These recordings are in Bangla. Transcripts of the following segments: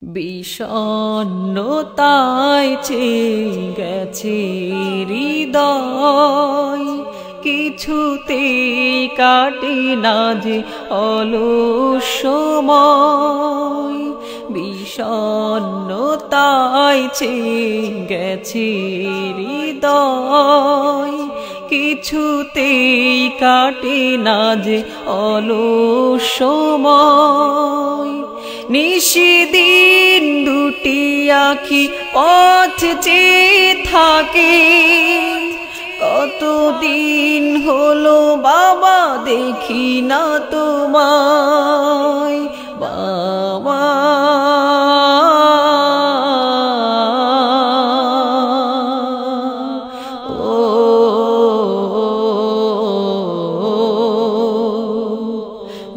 বিষণ্ণতায় ছেয়ে গেছে হৃদয়, কিছুতেই কাটে না যে অলস সময়। বিষণ্ণতায় ছেয়ে গেছে হৃদয়, কিছুতেই কাটে না যে অলস সময়। নিশিদিন দুটি আঁখি পথ চেয়ে থাকে, কতদিন হলো বাবা দেখি না তোমায়। বাবা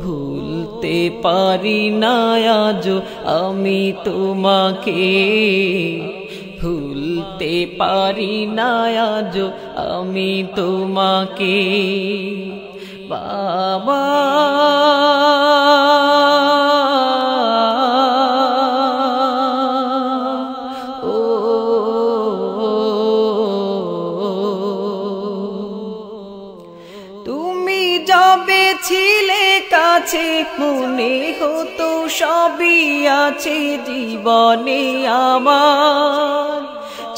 ভুলতে পারি না আজও আমি তোমাকে, ভুলতে পারি না আজও আমি তোমাকে। বাবা তুমি যবে ছিলে কাছে মনে হতো সবই আছে জীবনে আমার।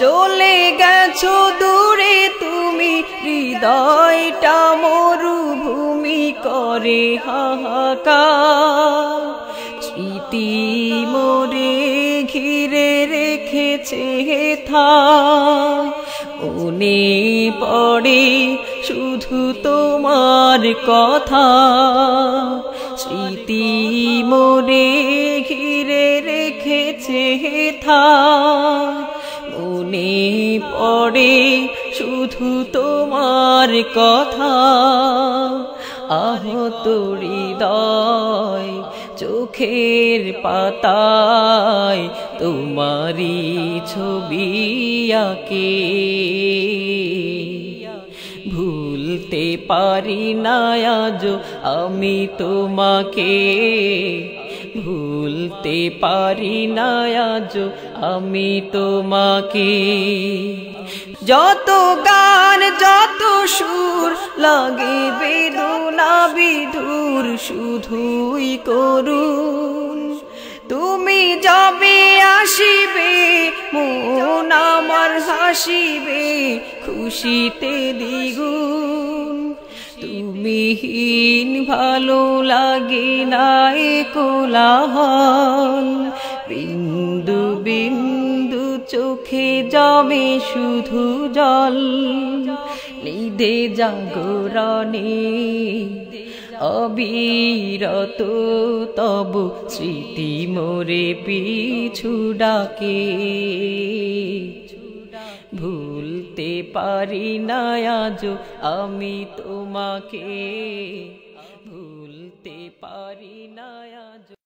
চলে গেছো দূরে তুমি, হৃদয়টা মরুভূমি করে হাহাকার। স্মৃতি মোরে ঘিরে রেখেছে থাক, মনে পড়ে শুধু তোমার কথা। স্মৃতি মোরে ঘিরে রেখেছে থাক, মনে পড়ে শুধু তোমার কথা। আহত হৃদয় চোখের পাতায় তোমারি ছবি আঁকে, ভুলতে পারি না আজও আমি তোমাকে, ভুলতে পারি না আজও আমি তোমাকে। যত গান যত সুর লাগে বেদনা বিধুর শুধুই করুন। তুমি যবে আসিবে মন আমার হাসিবে খুশিতে দ্বিগুণ। তুমিহীন ভালো লাগে না এ কোলাহল, বিন্দু বিন্দু চোখে জমে শুধু জল। নিদে জাগরণে অবিরত তব স্মৃতি মোরে পিছু ডাকে, ভুলতে পারি না আজও আমি তোমাকে, ভুলতে পারি না আজও।